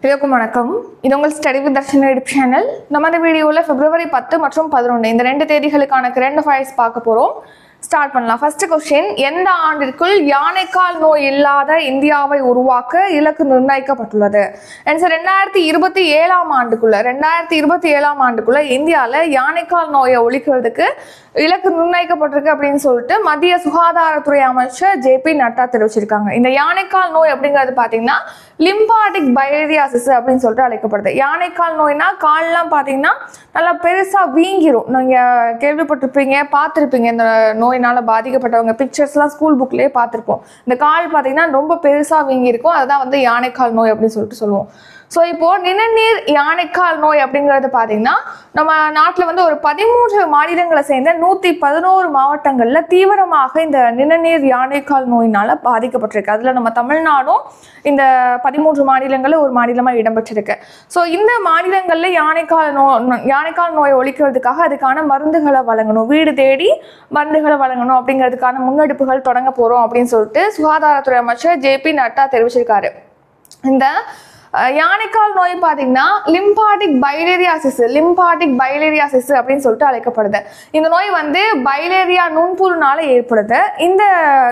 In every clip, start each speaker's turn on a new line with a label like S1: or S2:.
S1: எல்லாருக்கும் வணக்கம். இது உங்கள் study with Darshan YouTube channel. நம்ம இந்த வீடியோவில் February 10 மற்றும் 11 இந்த 2 தேதிகளுக்கான கரண்ட் அஃபேர்ஸ் பார்க்க போகிறோம். ஸ்டார்ட் பண்ணலாம். ஃபர்ஸ்ட் கொஸ்டின், எந்த ஆண்டிற்குள் யானைக்கால் நோய் இல்லாத இந்தியாவை உருவாக்க இலக்கு நிர்ணயிக்கப்பட்டுள்ளது? ஆன்சர் 2027 ஆண்டுக்குள்ள இந்தியாவில் யானைக்கால் நோயை ஒழிக்கிறதுக்கு இலக்கு நிர்ணயிக்கப்பட்டிருக்கு அப்படின்னு சொல்லிட்டு மத்திய சுகாதாரத்துறை அமைச்சர் JP நட்டா தெரிவிச்சிருக்காங்க. இந்த யானைக்கால் நோய் அப்படிங்கிறது பார்த்தீங்கன்னா லிம்பாட்டிக் பைலேரியாசிஸ் அப்படின்னு சொல்லிட்டு அழைக்கப்படுது. யானைக்கால் நோய்னா கால்லாம் பார்த்தீங்கன்னா நல்லா பெருசாக வீங்கிரும். நீங்கள் கேள்விப்பட்டிருப்பீங்க, பார்த்துருப்பீங்க. இந்த நோயினால் பாதிக்கப்பட்டவங்க பிக்சர்ஸ்லாம் ஸ்கூல் புக்லேயே பார்த்துருப்போம். இந்த கால் பார்த்தீங்கன்னா ரொம்ப பெருசாக வீங்கியிருக்கும். அதுதான் வந்து யானைக்கால் நோய் அப்படின்னு சொல்லிட்டு சொல்லுவோம். ஸோ இப்போது நிணநீர் யானைக்கால் நோய் அப்படிங்கிறது பார்த்தீங்கன்னா நம்ம நாட்டில் வந்து ஒரு 13 மாநிலங்களை சேர்ந்த 111 மாவட்டங்களில் தீவிரமாக இந்த நிணநீர் யானைக்கால் நோயினால் பாதிக்கப்பட்டிருக்கு. அதில் நம்ம தமிழ்நாடும் இந்த 13 மாநிலங்களில் ஒரு மாநிலமாக இடம்பெற்றிருக்கு. ஸோ இந்த மாநிலங்களில் யானைக்கால் நோயை ஒழிக்கிறதுக்காக அதுக்கான மருந்துகளை வழங்கணும், வீடு தேடி மருந்துகளை வழங்கணும் அப்படிங்கிறதுக்கான முன்னெடுப்புகள் தொடங்க போகிறோம் அப்படின்னு சொல்லிட்டு சுகாதாரத்துறை அமைச்சர் JP நட்டா தெரிவிச்சிருக்காரு. இந்த யானைக்கால் நோய் பார்த்தீங்கன்னா லிம்பாட்டிக் பைலேரியாசிஸ் அப்படின்னு சொல்லிட்டு அழைக்கப்படுது. இந்த நோய் வந்து பைலேரியா நுண்புழுனால ஏற்படுது. இந்த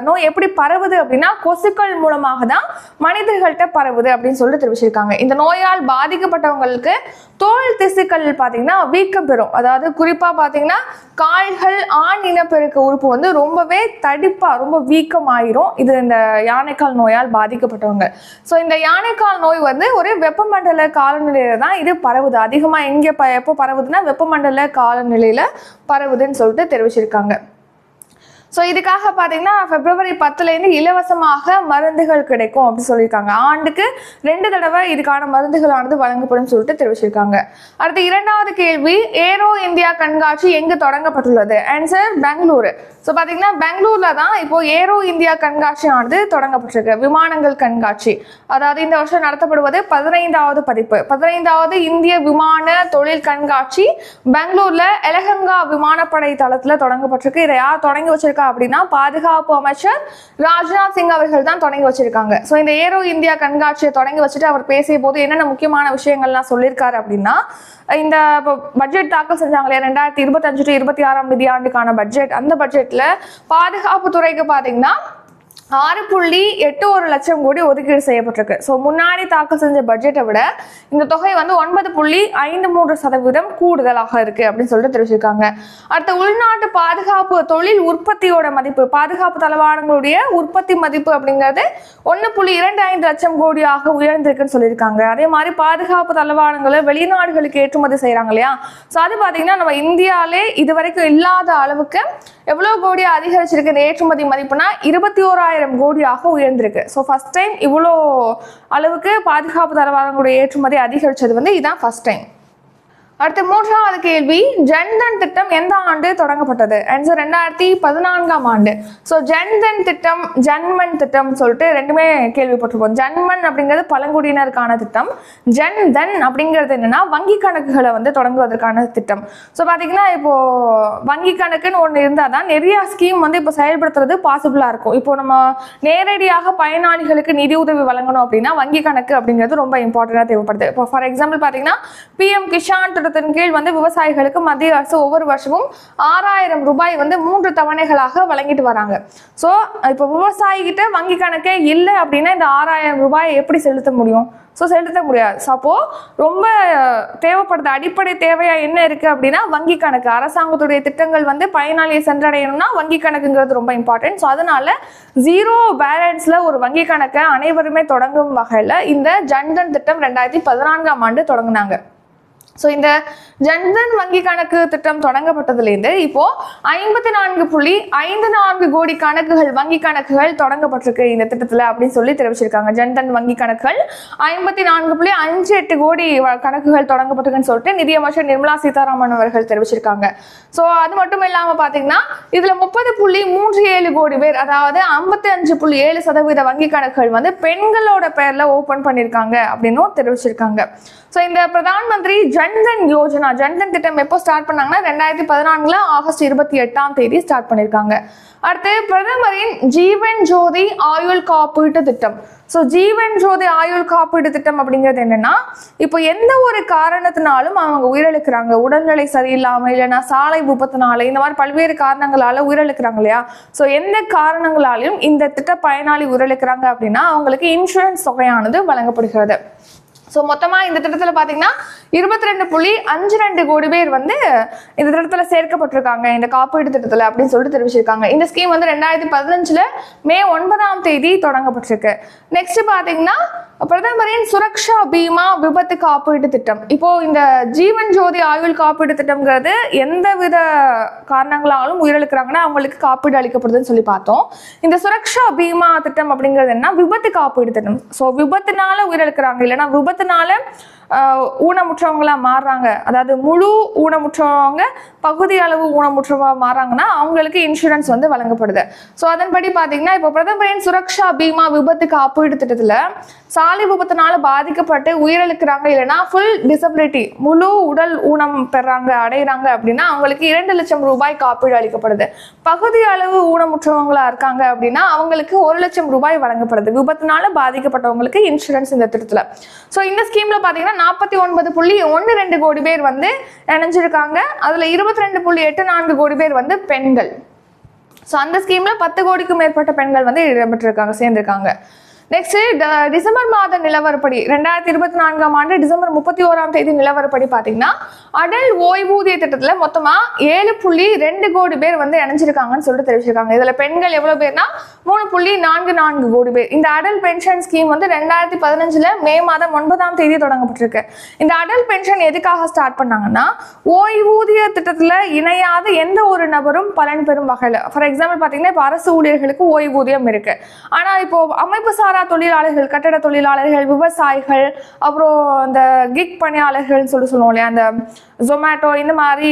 S1: நோய் எப்படி பரவுது அப்படின்னா கொசுக்கள் மூலமாக தான் மனிதர்கள்ட்ட பரவுது அப்படின்னு சொல்லிட்டு தெரிவிச்சிருக்காங்க. இந்த நோயால் பாதிக்கப்பட்டவங்களுக்கு தோல் திசுக்கள் பார்த்தீங்கன்னா வீக்கம் பெறும். அதாவது குறிப்பாக பார்த்தீங்கன்னா கால்கள், ஆண் இனப்பெருக்க உறுப்பு வந்து ரொம்பவே தடிப்பாக ரொம்ப வீக்கமாயிரும். இது இந்த யானைக்கால் நோயால் பாதிக்கப்பட்டவங்க. ஸோ இந்த யானைக்கால் நோய் வந்து ஒரு வெப்பமண்டல காலநிலையில தான் இது பரவுது. அதிகமாக எங்கே எப்போ பரவுதுன்னா வெப்பமண்டல காலநிலையில பரவுதுன்னு சொல்லிட்டு தெரிவிச்சிருக்காங்க. ஸோ இதுக்காக பார்த்தீங்கன்னா February 10 இலவசமாக மருந்துகள் கிடைக்கும் அப்படின்னு சொல்லியிருக்காங்க. ஆண்டுக்கு 2 தடவை இதுக்கான மருந்துகளானது வழங்கப்படும் சொல்லிட்டு தெரிவிச்சிருக்காங்க. அடுத்து இரண்டாவது கேள்வி, ஏரோ இந்தியா கண்காட்சி எங்கு தொடங்கப்பட்டுள்ளது? ஆன்சர் பெங்களூரு. ஸோ பார்த்தீங்கன்னா பெங்களூரில் தான் இப்போ ஏரோ இந்தியா கண்காட்சியானது தொடங்கப்பட்டிருக்கு. விமானங்கள் கண்காட்சி, அதாவது இந்த வருஷம் நடத்தப்படுவது 15வது பதிப்பு. 15வது இந்திய விமான தொழில் கண்காட்சி பெங்களூர்ல எலஹங்கா விமானப்படை தளத்துல தொடங்கப்பட்டிருக்கு. இதை யார் தொடங்கி வச்சிருக்கா அப்படின்னா பாதுகாப்பு அமைச்சர் ராஜ்நாத் சிங் அவர்கள் தான் தொடங்கி வச்சிருக்காங்க. ஸோ இந்த ஏரோ இந்தியா கண்காட்சியை தொடங்கி வச்சுட்டு அவர் பேசிய போது என்னென்ன முக்கியமான விஷயங்கள்லாம் சொல்லியிருக்காரு அப்படின்னா, இந்த பட்ஜெட் தாக்கல் செஞ்சாங்க இல்லையா 2025 to 26 நிதியாண்டுக்கான பட்ஜெட், அந்த பட்ஜெட்ல பாதுகாப்பு துறைக்கு பார்த்தீங்கன்னா 6.81 லட்சம் கோடி ஒதுக்கீடு செய்யப்பட்டிருக்கு. ஸோ முன்னாடி தாக்கல் செஞ்ச பட்ஜெட்டை விட இந்த தொகை வந்து 9.53% கூடுதலாக இருக்கு அப்படின்னு சொல்லிட்டு தெரிவிச்சிருக்காங்க. அடுத்த உள்நாட்டு பாதுகாப்பு தொழில் உற்பத்தியோட மதிப்பு, பாதுகாப்பு தளவாடங்களுடைய உற்பத்தி மதிப்பு அப்படிங்கிறது 1.25 லட்சம் கோடியாக உயர்ந்திருக்குன்னு சொல்லியிருக்காங்க. அதே மாதிரி பாதுகாப்பு தளவாடங்களை வெளிநாடுகளுக்கு ஏற்றுமதி செய்யறாங்க இல்லையா, ஸோ அது பார்த்தீங்கன்னா நம்ம இந்தியாவிலே இது வரைக்கும் இல்லாத அளவுக்கு எவ்வளோ கோடி அதிகரிச்சிருக்கு இந்த ஏற்றுமதி மதிப்புனா 21,000 கோடியாக உயர்ந்திருக்கு. ஸோ ஃபர்ஸ்ட் டைம் இவ்வளோ அளவுக்கு பாதுகாப்பு தளவாடங்களுடைய ஏற்றுமதி அதிகரிச்சது வந்து இதுதான் ஃபர்ஸ்ட் டைம். அடுத்த மூன்றாவது கேள்வி, ஜன்தன் திட்டம் எந்த ஆண்டு தொடங்கப்பட்டது? ஆன்சர் 2014 ஆண்டு. ஸோ ஜன்தன் திட்டம், ஜன்மன் திட்டம் சொல்லிட்டு ரெண்டுமே கேள்விப்பட்டிருப்போம். ஜன்மன் அப்படிங்கிறது பழங்குடியினருக்கான திட்டம், ஜன்தன் அப்படிங்கிறது என்னன்னா வங்கி கணக்குகளை வந்து தொடங்குவதற்கான திட்டம். ஸோ பார்த்தீங்கன்னா இப்போ வங்கி கணக்குன்னு ஒன்று இருந்தால் தான் நிறைய ஸ்கீம் வந்து இப்போ செயல்படுத்துறது பாசிபிளாக இருக்கும். இப்போ நம்ம நேரடியாக பயனாளிகளுக்கு நிதி உதவி வழங்கணும் அப்படின்னா வங்கி கணக்கு அப்படிங்கிறது ரொம்ப இம்பார்ட்டண்டாக தேவைப்படுது. இப்போ ஃபார் எக்ஸாம்பிள் பார்த்தீங்கன்னா PM கிஷான் கீழ் வந்து விவசாயிகளுக்கு மத்திய அரசு ஒவ்வொரு வருஷமும் 6,000 ரூபாய் வந்து 3 தவணைகளாக வழங்கிட்டு வராங்க. ஸோ இப்போ விவசாயிகிட்ட வங்கி கணக்கே இல்லை அப்படின்னா இந்த 6,000 ரூபாயை எப்படி செலுத்த முடியும்? ஸோ செலுத்த முடியாது. ஸோ அப்போ ரொம்ப தேவைப்படுது, அடிப்படை தேவையா என்ன இருக்கு அப்படின்னா வங்கி கணக்கு. அரசாங்கத்துடைய திட்டங்கள் வந்து பயனாளியை சென்றடையணும்னா வங்கி கணக்குங்கிறது ரொம்ப இம்பார்ட்டன்ட். ஸோ அதனால 0 பேலன்ஸ்ல ஒரு வங்கி கணக்கை அனைவருமே தொடங்கும் வகையில் இந்த ஜன்தன் திட்டம் 2014 ஆண்டு தொடங்கினாங்க. ஸோ இந்த ஜன்தன் வங்கி கணக்கு திட்டம் தொடங்கப்பட்டதுலேருந்து இப்போ 54.54 கோடி கணக்குகள், வங்கி கணக்குகள் தொடங்கப்பட்டிருக்கு இந்த திட்டத்தில் அப்படின்னு சொல்லி தெரிவிச்சிருக்காங்க. ஜன்தன் வங்கி கணக்குகள் 54.58 கோடி கணக்குகள் தொடங்கப்பட்டிருக்குன்னு சொல்லிட்டு நிதியமைச்சர் நிர்மலா சீதாராமன் அவர்கள் தெரிவிச்சிருக்காங்க. ஸோ அது மட்டும் இல்லாமல் பார்த்தீங்கன்னா இதில் 30.37 கோடி பேர், அதாவது 55.7% வங்கி கணக்குகள் வந்து பெண்களோட பேரில் ஓப்பன் பண்ணியிருக்காங்க அப்படின்னும் தெரிவிச்சிருக்காங்க. ஸோ இந்த பிரதான் மந்திரி ஜன்தன் யோஜனா, ஜன்தன் திட்டம் எப்போ ஸ்டார்ட் பண்ணாங்கன்னா 2014 ஆகஸ்ட் 28 ஸ்டார்ட் பண்ணியிருக்காங்க. அடுத்து பிரதமரின் ஜீவன் ஜோதி ஆயுள் காப்பீட்டு திட்டம். ஸோ ஜீவன் ஜோதி ஆயுள் காப்பீடு திட்டம் அப்படிங்கிறது என்னன்னா, இப்போ எந்த ஒரு காரணத்தினாலும் அவங்க உயிரிழக்கிறாங்க, உடல்நிலை சரியில்லாமல் இல்லைன்னா சாலை விபத்துனால இந்த மாதிரி பல்வேறு காரணங்களால உயிரிழக்கிறாங்க இல்லையா. ஸோ எந்த காரணங்களாலையும் இந்த திட்ட பயனாளி உயிரிழக்கிறாங்க அப்படின்னா அவங்களுக்கு இன்சூரன்ஸ் தொகையானது வழங்கப்படுகிறது. ஸோ மொத்தமாக இந்த திட்டத்தில் பார்த்தீங்கன்னா 22.52 கோடி பேர் வந்து இந்த திட்டத்தில் சேர்க்கப்பட்டிருக்காங்க இந்த காப்பீடு திட்டத்தில் அப்படின்னு சொல்லிட்டு தெரிவிச்சிருக்காங்க. இந்த ஸ்கீம் வந்து 2015 மே 9 தொடங்கப்பட்டிருக்கு. நெக்ஸ்ட் பார்த்தீங்கன்னா பிரதமரின் சுரக்ஷா பீமா விபத்து காப்பீடு திட்டம். இப்போ இந்த ஜீவன் ஜோதி ஆயுள் காப்பீடு திட்டம்ங்கிறது எந்த வித காரணங்களாலும் உயிரிழக்கிறாங்கன்னா அவங்களுக்கு காப்பீடு அளிக்கப்படுதுன்னு சொல்லி பார்த்தோம். இந்த சுரக்ஷா பீமா திட்டம் அப்படிங்கிறது என்ன, விபத்து காப்பீடு திட்டம். ஸோ விபத்துனால உயிரிழக்கிறாங்க இல்லைன்னா விபத்துனால ஊனமுற்றவங்களா மாறுறாங்க, அதாவது முழு ஊனமுற்றவங்க பகுதி அளவு ஊனமுற்றவா மாறாங்கன்னா அவங்களுக்கு இன்சூரன்ஸ் வந்து வழங்கப்படுது. ஸோ அதன்படி பார்த்தீங்கன்னா இப்போ பிரதமரின் சுரக்ஷா பீமா விபத்து காப்பீடு திட்டத்தில் சாலை விபத்தினால பாதிக்கப்பட்டு உயிரிழக்கிறாங்க இல்லைன்னா ஃபுல் டிசபிலிட்டி முழு உடல் ஊனம் பெறாங்க அடைகிறாங்க அப்படின்னா அவங்களுக்கு 2 லட்சம் ரூபாய் காப்பீடு அளிக்கப்படுது. பகுதி அளவு ஊனமுற்றவங்களா இருக்காங்க அப்படின்னா அவங்களுக்கு 1 லட்சம் ரூபாய் வழங்கப்படுது. விபத்தினால பாதிக்கப்பட்டவங்களுக்கு இன்சூரன்ஸ் இந்த திட்டத்தில். ஸோ இந்த ஸ்கீம்ல பார்த்தீங்கன்னா 49.12 கோடி பேர் வந்து இணைஞ்சிருக்காங்க. அதுல 22.84 கோடி பேர் வந்து பெண்கள். ஸோ அந்த ஸ்கீம்ல 10 கோடிக்கும் மேற்பட்ட பெண்கள் வந்து இடம்பெற்றிருக்காங்க, சேர்ந்திருக்காங்க. நெக்ஸ்ட் டிசம்பர் மாத நிலவரப்படி 2024 ஆண்டு டிசம்பர் 31 நிலவரப்படி பார்த்தீங்கன்னா அடல் ஓய்வூதிய திட்டத்தில் மொத்தமா 7.2 கோடி பேர் வந்து இணைஞ்சிருக்காங்கன்னு சொல்லிட்டு தெரிவிச்சிருக்காங்க. இதுல பெண்கள் எவ்வளவு பேர்னா 3.44 கோடி பேர். இந்த அடல் பென்ஷன் ஸ்கீம் வந்து 2015 மே மாதம் 9 தொடங்கப்பட்டிருக்கு. இந்த அடல் பென்ஷன் எதுக்காக ஸ்டார்ட் பண்ணாங்கன்னா ஓய்வூதிய திட்டத்தில் இணையாத எந்த ஒரு நபரும் பலன் பெறும் வகையில். ஃபார் எக்ஸாம்பிள் பார்த்தீங்கன்னா இப்போ அரசு ஊழியர்களுக்கு ஓய்வூதியம் இருக்கு, ஆனா இப்போ அமைப்பு சாரா தொழிலாளர்கள், கட்டட தொழிலாளர்கள், விவசாயிகள், அப்புறம் இந்த கிக் பணியாளர்கள் சொல்லுவோம் இல்லையா, அந்த ஜொமேட்டோ இந்த மாதிரி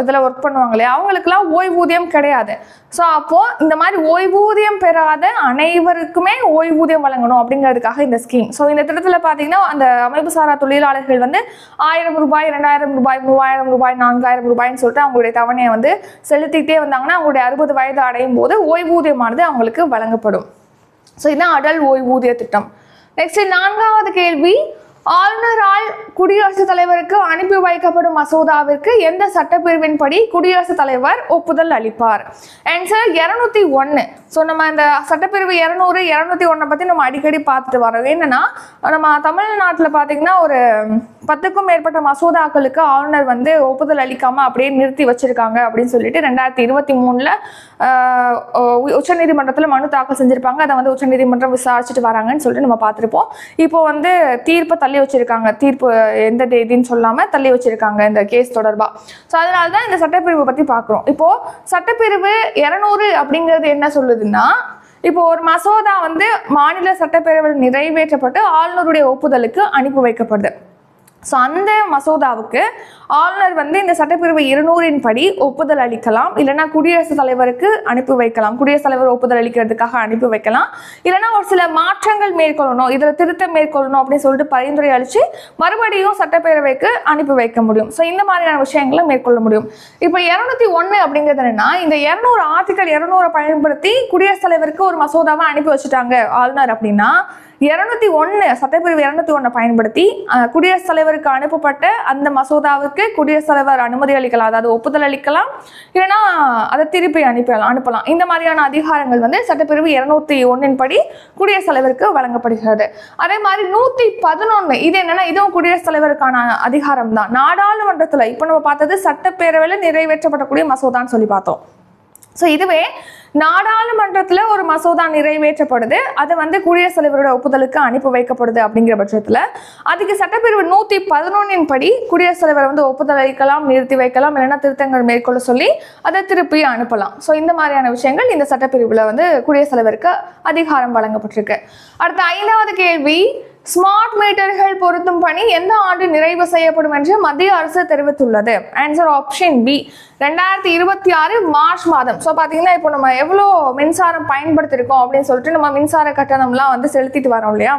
S1: இதில் ஒர்க் பண்ணுவாங்க இல்லையா, அவங்களுக்குலாம் ஓய்வூதியம் கிடையாது. ஸோ அப்போ இந்த மாதிரி ஓய்வூதியம் பெறாத அனைவருக்குமே ஓய்வூதியம் வழங்கணும் அப்படிங்கிறதுக்காக இந்த ஸ்கீம். ஸோ இந்த திட்டத்தில் பார்த்தீங்கன்னா அந்த அமைப்பு சாரா தொழிலாளர்கள் வந்து 1000 ரூபாய், 2000 ரூபாய், 3000 ரூபாய், 4000 ரூபாய்ன்னு சொல்லிட்டு அவங்களுடைய தவணையை வந்து செலுத்திக்கிட்டே வந்தாங்கன்னா அவங்களுடைய 60 வயது அடையும் போது ஓய்வூதியமானது அவங்களுக்கு வழங்கப்படும். ஸோ இதுதான் அடல் ஓய்வூதிய திட்டம். நெக்ஸ்ட் 4வது கேள்வி, ஆளுநரால் குடியரசுத் தலைவருக்கு அனுப்பி வைக்கப்படும் மசோதாவிற்கு எந்த சட்டப்பிரிவின் படி குடியரசுத் தலைவர் ஒப்புதல் அளிப்பார்? ஆன்சர் 201. ஸோ நம்ம இந்த சட்டப்பிரிவு 200, 201 பற்றி நம்ம அடிக்கடி பார்த்துட்டு வரோம். என்னன்னா நம்ம தமிழ்நாட்டில் பார்த்தீங்கன்னா ஒரு 10க்கும் மேற்பட்ட மசோதாக்களுக்கு ஆளுநர் வந்து ஒப்புதல் அளிக்காம அப்படியே நிறுத்தி வச்சிருக்காங்க அப்படின்னு சொல்லிட்டு 2023 உச்சநீதிமன்றத்தில் மனு தாக்கல் செஞ்சிருப்பாங்க. அதை வந்து உச்சநீதிமன்றம் விசாரிச்சுட்டு வராங்கன்னு சொல்லிட்டு நம்ம பார்த்துருப்போம். இப்போ வந்து தீர்ப்பை தள்ளி வச்சிருக்காங்க, தீர்ப்பு எந்த தேதின்னு சொல்லாம தள்ளி வச்சிருக்காங்க இந்த கேஸ் தொடர்பா. ஸோ அதனாலதான் இந்த சட்டப்பிரிவு பத்தி பார்க்கிறோம். இப்போ சட்டப்பிரிவு 200 அப்படிங்கிறது என்ன சொல்லுதுன்னா, இப்போ ஒரு மசோதா வந்து மாநில சட்டப்பேரவையில் நிறைவேற்றப்பட்டு ஆளுநருடைய ஒப்புதலுக்கு அனுப்பி வைக்கப்படுது. ஸோ அந்த மசோதாவுக்கு ஆளுநர் வந்து இந்த சட்டப்பிரிவு 200 படி ஒப்புதல் அளிக்கலாம், இல்லைன்னா குடியரசுத் தலைவருக்கு அனுப்பி வைக்கலாம், குடியரசுத் தலைவர் ஒப்புதல் அளிக்கிறதுக்காக அனுப்பி வைக்கலாம், இல்லைன்னா ஒரு சில மாற்றங்கள் மேற்கொள்ளணும், இதில் திருத்தம் மேற்கொள்ளணும் அப்படின்னு சொல்லிட்டு பரிந்துரை அளித்து மறுபடியும் சட்டப்பேரவைக்கு அனுப்பி வைக்க முடியும். ஸோ இந்த மாதிரியான விஷயங்களை மேற்கொள்ள முடியும். இப்போ 201 அப்படிங்கிறது என்னன்னா, இந்த 200 ஆர்டிகல் 200 பயன்படுத்தி குடியரசுத் தலைவருக்கு ஒரு மசோதாவை அனுப்பி வச்சுட்டாங்க ஆளுநர் அப்படின்னா 201 சட்டப்பிரிவு 201 பயன்படுத்தி குடியரசுத் தலைவருக்கு அனுப்பப்பட்ட அந்த மசோதாவுக்கு குடியரசுத் தலைவர் அனுமதி அளிக்கலாம், அதாவது ஒப்புதல் அளிக்கலாம், இல்லைன்னா அதை திருப்பி அனுப்பலாம். இந்த மாதிரியான அதிகாரங்கள் வந்து சட்டப்பிரிவு 201 படி குடியரசுத் தலைவருக்கு வழங்கப்படுகிறது. அதே மாதிரி 111 இது என்னன்னா, இதுவும் குடியரசுத் தலைவருக்கான அதிகாரம் தான். நாடாளுமன்றத்தில் இப்போ நம்ம பார்த்தது சட்டப்பேரவையில் நிறைவேற்றப்படக்கூடிய மசோதான்னு சொல்லி பார்த்தோம். ஸோ இதுவே நாடாளுமன்றத்தில் ஒரு மசோதா நிறைவேற்றப்படுது, அது வந்து குடியரசுத் தலைவரோட ஒப்புதலுக்கு அனுப்பி வைக்கப்படுது அப்படிங்கிற பட்சத்தில் அதுக்கு சட்டப்பிரிவு 111 படி குடியரசுத் தலைவர் வந்து ஒப்புதல் அளிக்கலாம், நிறுத்தி வைக்கலாம், இல்லைன்னா திருத்தங்கள் மேற்கொள்ள சொல்லி அதை திருப்பி அனுப்பலாம். ஸோ இந்த மாதிரியான விஷயங்கள் இந்த சட்டப்பிரிவில் வந்து குடியரசுத் தலைவருக்கு அதிகாரம் வழங்கப்பட்டிருக்கு. அடுத்த 5வது கேள்வி, ஸ்மார்ட் மீட்டர்கள் பொருத்தும் பணி எந்த ஆண்டு நிறைவு செய்யப்படும் என்று மத்திய அரசு தெரிவித்துள்ளது? ஆன்சர் ஆப்ஷன் பி 2026 மார்ச் மாதம். ஸோ பார்த்தீங்கன்னா இப்போ நம்ம எவ்வளோ மின்சாரம் பயன்படுத்திருக்கோம் அப்படின்னு சொல்லிட்டு நம்ம மின்சார கட்டணம்லாம் வந்து செலுத்திட்டு வரோம் இல்லையா?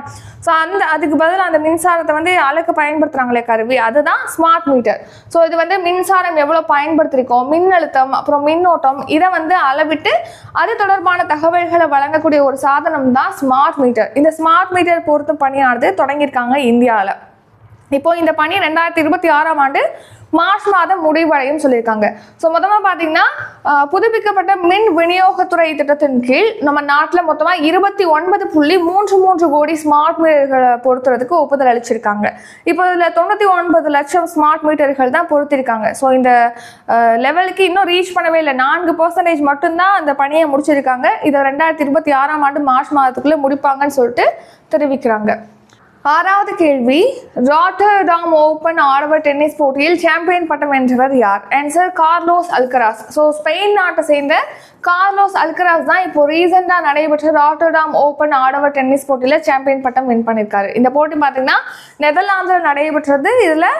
S1: ஸோ அதுக்கு பதில் அந்த மின்சாரத்தை வந்து அளக்க பயன்படுத்துறாங்களே கருவி, அதுதான் ஸ்மார்ட் மீட்டர். ஸோ இது வந்து மின்சாரம் எவ்வளோ பயன்படுத்திருக்கோம், மின்னழுத்தம், அப்புறம் மின்னோட்டம், இதை வந்து அளவிட்டு அது தொடர்பான தகவல்களை வழங்கக்கூடிய ஒரு சாதனம் தான் ஸ்மார்ட் மீட்டர். இந்த ஸ்மார்ட் மீட்டர் பொறுத்து பணியானது தொடங்கியிருக்காங்க இந்தியாவில். இப்போ இந்த பணி 2026 ஆண்டு மார்ச் மாதம் முடிவடையும் சொல்லியிருக்காங்க. ஸோ மொத்தமாக பார்த்தீங்கன்னா புதுப்பிக்கப்பட்ட மின் விநியோகத்துறை திட்டத்தின் கீழ் நம்ம நாட்டில் மொத்தமாக 29.33 கோடி ஸ்மார்ட் மீட்டர்களை பொருத்துறதுக்கு ஒப்புதல் அளிச்சிருக்காங்க. இப்போ இதில் 99 லட்சம் ஸ்மார்ட் மீட்டர்கள் தான் பொருத்திருக்காங்க. ஸோ இந்த லெவலுக்கு இன்னும் ரீச் பண்ணவே இல்லை, 4% மட்டும்தான் அந்த பணியை முடிச்சிருக்காங்க. இதை 2026 ஆண்டு மார்ச் மாதத்துக்குள்ளே முடிப்பாங்கன்னு சொல்லிட்டு தெரிவிக்கிறாங்க. ஆறாவது கேள்வி, ராட்டர்டாம் ஓபன் ஆடவர் டென்னிஸ் போட்டியில் சாம்பியன் பட்டம் வென்றவர் யார்? Answer Carlos Alcaraz. So Spain நாட்டை சேர்ந்த கார்லோஸ் அல்கராஸ் தான் இப்போ ரீசெண்டாக நடைபெற்ற ராட்டர்டாம் ஓபன் ஆடவர் டென்னிஸ் போட்டியில் சாம்பியன் பட்டம் வின் பண்ணியிருக்காரு. இந்த போட்டி பார்த்தீங்கன்னா நெதர்லாந்தில் நடைபெற்றது. இதில்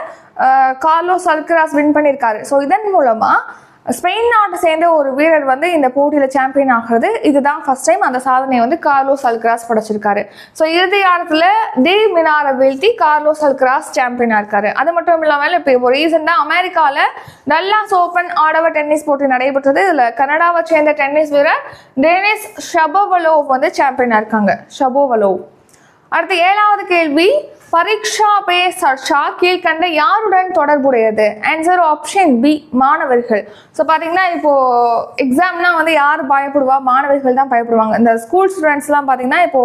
S1: கார்லோஸ் அல்கராஸ் வின் பண்ணியிருக்காரு. ஸோ இதன் மூலமாக ஸ்பெயின் நாட்டை சேர்ந்த ஒரு வீரர் வந்து இந்த போட்டியில் சாம்பியன் ஆகிறது இதுதான் ஃபர்ஸ்ட் டைம். அந்த சாதனையை வந்து கார்லோஸ் அல்கராஸ் படைச்சிருக்காரு. ஸோ இறுதி ஆட்டத்தில் டி மினாரை வீழ்த்தி கார்லோஸ் அல்கராஸ் சாம்பியனாக இருக்காரு. அது மட்டும் இல்லாமல் இப்போ ரீசெண்டாக அமெரிக்காவில் டல்லாஸ் ஓப்பன் ஆடவர் டென்னிஸ் போட்டி நடைபெற்றது. இதில் கனடாவை சேர்ந்த டென்னிஸ் வீரர் டெனிஸ் ஷபோவலோவ் வந்து சாம்பியனாக இருக்காங்க. ஷபோவலோவ். அடுத்து ஏழாவது கேள்வி, பரீட்சா பே சர்ச்சா கீழ்கண்ட யாருடன் தொடர்புடையது? ஆன்சர் ஆப்ஷன் பி மாணவர்கள். ஸோ பார்த்தீங்கன்னா இப்போ எக்ஸாம்னா வந்து யார் பயப்படுவா? மாணவர்கள் தான் பயப்படுவாங்க. இந்த ஸ்கூல் ஸ்டூடெண்ட்ஸ்லாம் பார்த்தீங்கன்னா இப்போ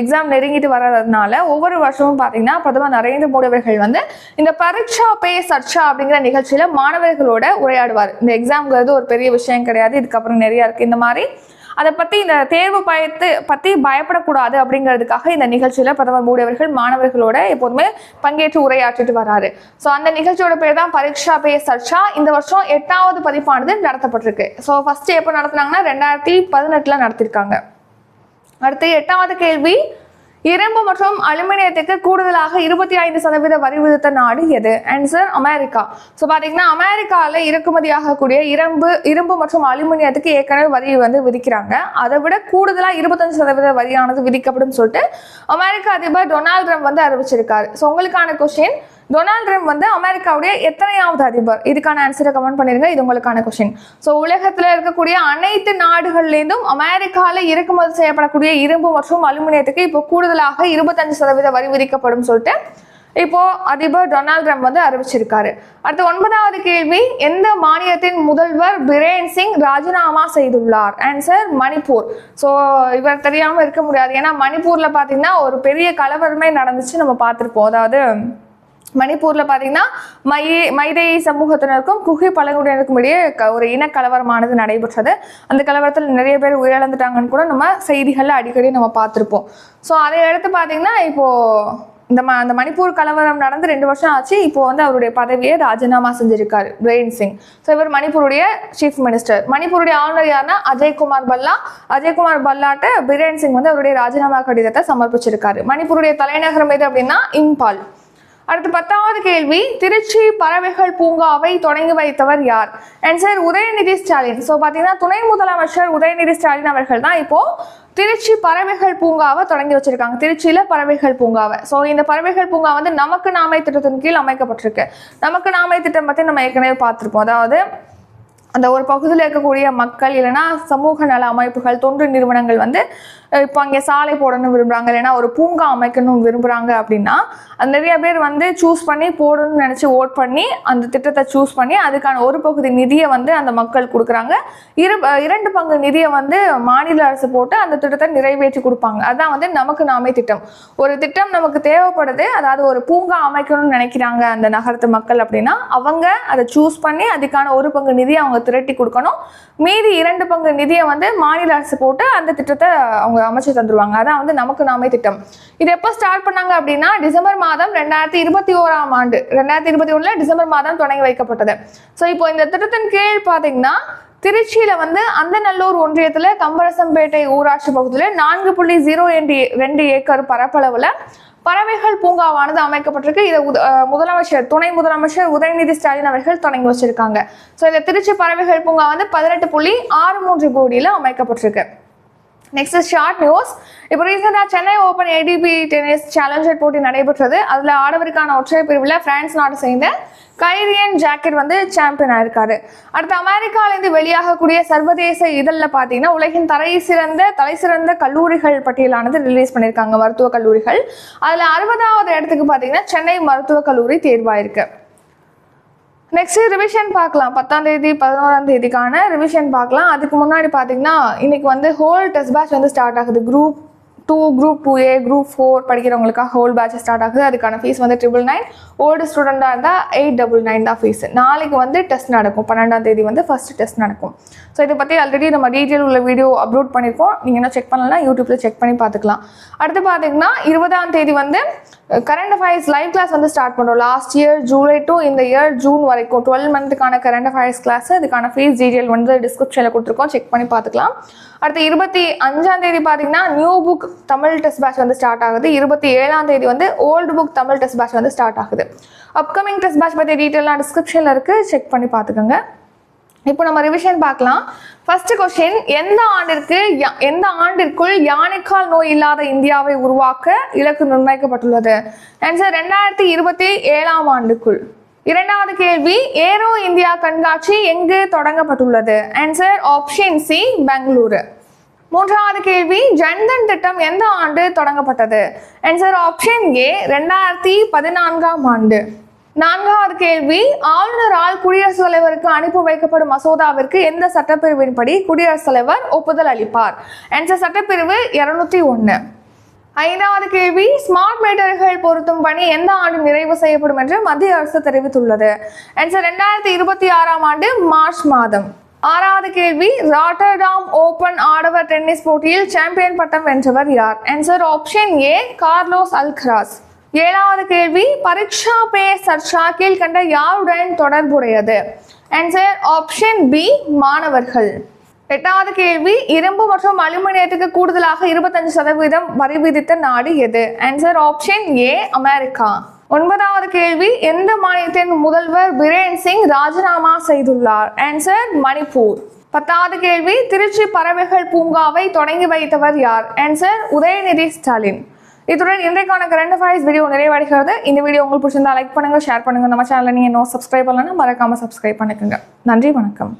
S1: எக்ஸாம் நெருங்கிட்டு வர்றதுனால ஒவ்வொரு வருஷமும் பார்த்தீங்கன்னா பிரதமர் நரேந்திர மோடி அவர்கள் வந்து இந்த பரீட்சா பே சர்ச்சா அப்படிங்கிற நிகழ்ச்சியில மாணவர்களோட உரையாடுவார். இந்த எக்ஸாம்ங்கிறது ஒரு பெரிய விஷயம் கிடையாது, இதுக்கப்புறம் நிறைய இருக்கு, இந்த மாதிரி அதை பற்றி இந்த தேர்வு பற்றி பயப்படக்கூடாது அப்படிங்கிறதுக்காக இந்த நிகழ்ச்சியில் பிரதமர் மோடி அவர்கள் மாணவர்களோட எப்போதுமே பங்கேற்று உரையாற்றிட்டு வராரு. ஸோ அந்த நிகழ்ச்சியோட பேர் தான் பரீட்சா பே சர்ச்சா. இந்த வருஷம் 8வது பதிப்பானது நடத்தப்பட்டிருக்கு. ஸோ ஃபர்ஸ்ட் எப்போ நடத்துனாங்கன்னா 2018 நடத்திருக்காங்க. அடுத்து 8வது கேள்வி, இரும்பு மற்றும் அலுமினியத்துக்கு கூடுதலாக 25% வரி விதித்த நாடு எது? Answer America. ஸோ பார்த்தீங்கன்னா அமெரிக்காவில் இறக்குமதியாகக்கூடிய இரும்பு மற்றும் அலுமினியத்துக்கு ஏற்கனவே வரி வந்து விதிக்கிறாங்க. அதை விட கூடுதலாக 25% வரியானது விதிக்கப்படும் சொல்லிட்டு அமெரிக்க அதிபர் டொனால்ட் ட்ரம்ப் வந்து அறிவிச்சிருக்காரு. ஸோ உங்களுக்கான கொஸ்டின், டொனால்ட் ட்ரம்ப் வந்து அமெரிக்காவுடைய எத்தனையாவது அதிபர்? இதுக்கான ஆன்சரை கமெண்ட் பண்ணிருங்க. இது உங்களுக்கான கொஸ்டின். ஸோ உலகத்தில் இருக்கக்கூடிய அனைத்து நாடுகள்லேருந்தும் அமெரிக்காவில் இறக்குமதி செய்யப்படக்கூடிய இரும்பு மற்றும் அலுமினியத்துக்கு இப்போ கூடுதலாக 25% வரி விதிக்கப்படும் சொல்லிட்டு இப்போ அதிபர் டொனால்ட் ட்ரம்ப் வந்து அறிவிச்சிருக்காரு. அடுத்து 9வது கேள்வி, எந்த மாநிலத்தின் முதல்வர் பிரேன் சிங் ராஜினாமா செய்துள்ளார்? ஆன்சர் மணிப்பூர். ஸோ இவர் தெரியாமல் இருக்க முடியாது, ஏன்னா மணிப்பூர்ல பார்த்தீங்கன்னா ஒரு பெரிய கலவரமே நடந்துச்சு, நம்ம பார்த்துருப்போம். அதாவது மணிப்பூர்ல பார்த்தீங்கன்னா மைதை சமூகத்தினருக்கும் குகி பழங்குடியினருக்கும் இடையே ஒரு இனக்கலவரமானது நடைபெற்றது. அந்த கலவரத்தில் நிறைய பேர் உயிரிழந்துட்டாங்கன்னு கூட நம்ம செய்திகளில் அடிக்கடி நம்ம பார்த்துருப்போம். ஸோ அதை எடுத்து பார்த்தீங்கன்னா இப்போ அந்த மணிப்பூர் கலவரம் நடந்து 2 வருஷம் ஆச்சு. இப்போ வந்து அவருடைய பதவியை ராஜினாமா செஞ்சிருக்காரு பிரேன் சிங். ஸோ இவர் மணிப்பூருடைய சீஃப் மினிஸ்டர். மணிப்பூருடைய ஆளுநர் யாருன்னா அஜய்குமார் பல்லா. அஜய்குமார் பல்லாட்ட பிரேன் சிங் வந்து அவருடைய ராஜினாமா கடிதத்தை சமர்ப்பிச்சிருக்காரு. மணிப்பூருடைய தலைநகரம் எது அப்படின்னா இம்பால். அடுத்து 10வது கேள்வி, திருச்சி பறவைகள் பூங்காவை தொடங்கி வைத்தவர் யார்? ஆன்சர் உதயநிதி ஸ்டாலின். ஸோ பார்த்தீங்கன்னா துணை முதலமைச்சர் உதயநிதி ஸ்டாலின் அவர்கள் தான் இப்போ திருச்சி பறவைகள் பூங்காவை தொடங்கி வச்சிருக்காங்க. திருச்சியில பறவைகள் பூங்காவை. ஸோ இந்த பறவைகள் பூங்கா வந்து நமக்கு நாமே திட்டத்தின் கீழ் அமைக்கப்பட்டிருக்கு. நமக்கு நாமே திட்டம் பற்றி நம்ம ஏற்கனவே பார்த்துருப்போம். அதாவது அந்த ஒரு பகுதியில் இருக்கக்கூடிய மக்கள் இல்லைன்னா சமூக நல அமைப்புகள், தொண்டு நிறுவனங்கள் வந்து இப்போ அங்கே சாலை போடணும் விரும்புகிறாங்க, இல்லைன்னா ஒரு பூங்கா அமைக்கணும் விரும்புகிறாங்க அப்படின்னா நிறைய பேர் வந்து சூஸ் பண்ணி போடணும்னு நினச்சி ஓட் பண்ணி அந்த திட்டத்தை சூஸ் பண்ணி அதுக்கான ஒரு பகுதி நிதியை வந்து அந்த மக்கள் கொடுக்குறாங்க. 2 பங்கு நிதியை வந்து மாநில அரசு போட்டு அந்த திட்டத்தை நிறைவேற்றி கொடுப்பாங்க. அதுதான் வந்து நமக்கு நாமே திட்டம். ஒரு திட்டம் நமக்கு தேவைப்படுது, அதாவது ஒரு பூங்கா அமைக்கணும்னு நினைக்கிறாங்க அந்த நகரத்து மக்கள் அப்படின்னா அவங்க அதை சூஸ் பண்ணி அதுக்கான 1 பங்கு நிதியை அவங்க திரட்டி கொடுக்கணும். மீதி 2 பங்கு நிதியை வந்து மாநில அரசு போட்டு அந்த திட்டத்தை அவங்க அமைச்சு தந்துருவாங்க. அதான் வந்து நமக்கு நாமே திட்டம். இது எப்போ ஸ்டார்ட் பண்ணாங்க அப்படின்னா டிசம்பர் மாதம் 2021 ஆண்டு 2021 டிசம்பர் மாதம் தொடங்கி வைக்கப்பட்டது. ஸோ இப்போ இந்த திட்டத்தின் கீழ் பார்த்தீங்கன்னா திருச்சியில வந்து அந்தநல்லூர் ஒன்றியத்துல கம்பரசம்பேட்டை ஊராட்சி பகுதியில் 4.02 ஏக்கர் பரப்பளவுல பறவைகள் பூங்காவானது அமைக்கப்பட்டிருக்கு. இதை முதலமைச்சர் துணை முதலமைச்சர் உதயநிதி ஸ்டாலின் அவர்கள் தொடங்கி வச்சிருக்காங்க. ஸோ இந்த திருச்சி பறவைகள் பூங்கா வந்து 18.63 கோடியில் அமைக்கப்பட்டிருக்கு. Next short news. இப்போ ரீசெண்டாக Chennai open ATP tennis challenger போட்டி நடைபெற்றது. அதில் ஆடவருக்கான ஒற்றையர் பிரிவில் பிரான்ஸ் நாட்டை சேர்ந்த கைரியன் ஜாக்கெட் வந்து சாம்பியன் ஆயிருக்காரு. அடுத்து அமெரிக்காவிலிருந்து வெளியாகக்கூடிய சர்வதேச இதழில் பார்த்தீங்கன்னா உலகின் தலை சிறந்த கல்லூரிகள் பட்டியலானது ரிலீஸ் பண்ணியிருக்காங்க, மருத்துவ கல்லூரிகள். அதில் 60வது இடத்துக்கு பார்த்தீங்கன்னா சென்னை மருத்துவக் கல்லூரி தேர்வாயிருக்கு. நெக்ஸ்ட் ரிவிஷன் பார்க்கலாம். 10ஆம் தேதி 11ஆம் தேதிக்கான ரிவிஷன் பார்க்கலாம். அதுக்கு முன்னாடி பார்த்தீங்கன்னா இன்னைக்கு வந்து ஹோல் டெஸ்ட் பேட்ச் வந்து ஸ்டார்ட் ஆகுது. குரூப் 2, குரூப் 2A, குரூப் 4 படிக்கிறவங்களுக்காக ஹோல் பேட்ச் ஸ்டார்ட் ஆகுது. அதுக்கான ஃபீஸ் வந்து 999. ஓல்டு ஸ்டூடெண்டாக இருந்தால் 899 தான் ஃபீஸ். நாளைக்கு வந்து டெஸ்ட் நடக்கும். 12ஆம் தேதி வந்து ஃபர்ஸ்ட் டெஸ்ட் நடக்கும். ஸோ இதை பற்றி ஆல்ரெடி நம்ம டீட்டெயில் உள்ள வீடியோ அப்லோட் பண்ணியிருக்கோம். நீங்கள் என்ன செக் பண்ணலாம், யூடியூப்ல செக் பண்ணி பார்த்துக்கலாம். அடுத்து பார்த்தீங்கன்னா 20ஆம் தேதி வந்து கரண்ட் அஃபேர்ஸ் லைவ் கிளாஸ் வந்து ஸ்டார்ட் பண்ணுறோம். லாஸ்ட் இயர் ஜூலை டு இந்த இயர் ஜூன் வரைக்கும் 12 மந்த்துக்கான கரண்ட் அஃபேர்ஸ் கிளாஸ். இதுக்கான ஃபீஸ் டீட்டெயில் வந்து டிஸ்கிரிப்ஷனில் கொடுத்துருக்கோம், செக் பண்ணி பார்த்துக்கலாம். அடுத்து 25ஆம் தேதி பார்த்தீங்கன்னா new book Tamil test batch வந்து ஸ்டார்ட் ஆகுது. 27ஆம் தேதி வந்து old book Tamil test batch வந்து ஸ்டார்ட் ஆகுது. அப்கமிங் டெஸ்ட் பேட்ச் பற்றி டீட்டெயிலாக டிஸ்கிரிப்ஷனில் இருக்குது, செக் பண்ணி பார்த்துக்கோங்க. இப்போ நம்ம ரிவிஷன் பார்க்கலாம். ஃபர்ஸ்ட் கொஸ்டின், எந்த ஆண்டிற்குள் யானைக்கால் நோய் இல்லாத இந்தியாவை உருவாக்க இலக்கு நிர்ணயிக்கப்பட்டுள்ளது? ஆன்சர் 2027ஆம் ஆண்டுக்குள். இரண்டாவது கேள்வி, ஏரோ இந்தியா கண்காட்சி எங்கு தொடங்கப்பட்டுள்ளது? Answer option C, Bengaluru. மூன்றாவது கேள்வி, ஜன்தன் திட்டம் எந்த ஆண்டு தொடங்கப்பட்டது? ஆன்சர் ஆப்ஷன் ஏ, 2014ஆம் ஆண்டு. நான்காவது கேள்வி, ஆளுநரால் குடியரசுத் தலைவருக்கு அனுப்பி வைக்கப்படும் மசோதாவிற்கு எந்த சட்டப்பிரிவின்படி குடியரசுத் தலைவர் ஒப்புதல் அளிப்பார்? ஆன்சர் சட்டப்பிரிவு 201. ஐந்தாவது கேள்வி, ஸ்மார்ட் மீட்டர்கள் பொருத்தும் பணி எந்த ஆண்டு நிறைவு செய்யப்படும் என்று மத்திய அரசு தெரிவித்துள்ளது? ஆன்சர் 2026ஆம் ஆண்டு மார்ச் மாதம். ஆறாவது கேள்வி, ராட்டர்டாம் ஓபன் ஆடவர் டென்னிஸ் போட்டியில் சாம்பியன் பட்டம் வென்றவர் யார்? Answer option A, Carlos Alcaraz. ஏழாவது கேள்வி, பரீட்சா பே சர்ச்சா கீழ்கண்ட யாருடன் தொடர்புடையது? ஆன்சர் ஆப்ஷன் பி, மாணவர்கள். எட்டாவது கேள்வி, இரும்பு மற்றும் அலுமினியத்துக்கு கூடுதலாக 25% வரி விதித்த நாடு எது? Answer option A, America. ஒன்பதாவது கேள்வி, எந்த மாநிலத்தின் முதல்வர் பிரேன் சிங் ராஜினாமா செய்துள்ளார்? ஆன்சர் மணிப்பூர். பத்தாவது கேள்வி, திருச்சி பறவைகள் பூங்காவை தொடங்கி வைத்தவர் யார்? ஆன்சர் உதயநிதி ஸ்டாலின். இத்துடன் இன்றைக்கான கரண்ட் அஃபேர்ஸ் வீடியோ நிறைவடைகிறது. இந்த வீடியோ உங்களுக்கு பிடிச்சிருந்தா லைக் பண்ணுங்க, ஷேர் பண்ணுங்க. நம்ம சேனலை நீங்க இன்னும் சப்ஸ்கிரைப் பண்ணலன்னா மறக்காம சப்ஸ்கிரைப் பண்ணிக்கோங்க. நன்றி, வணக்கம்.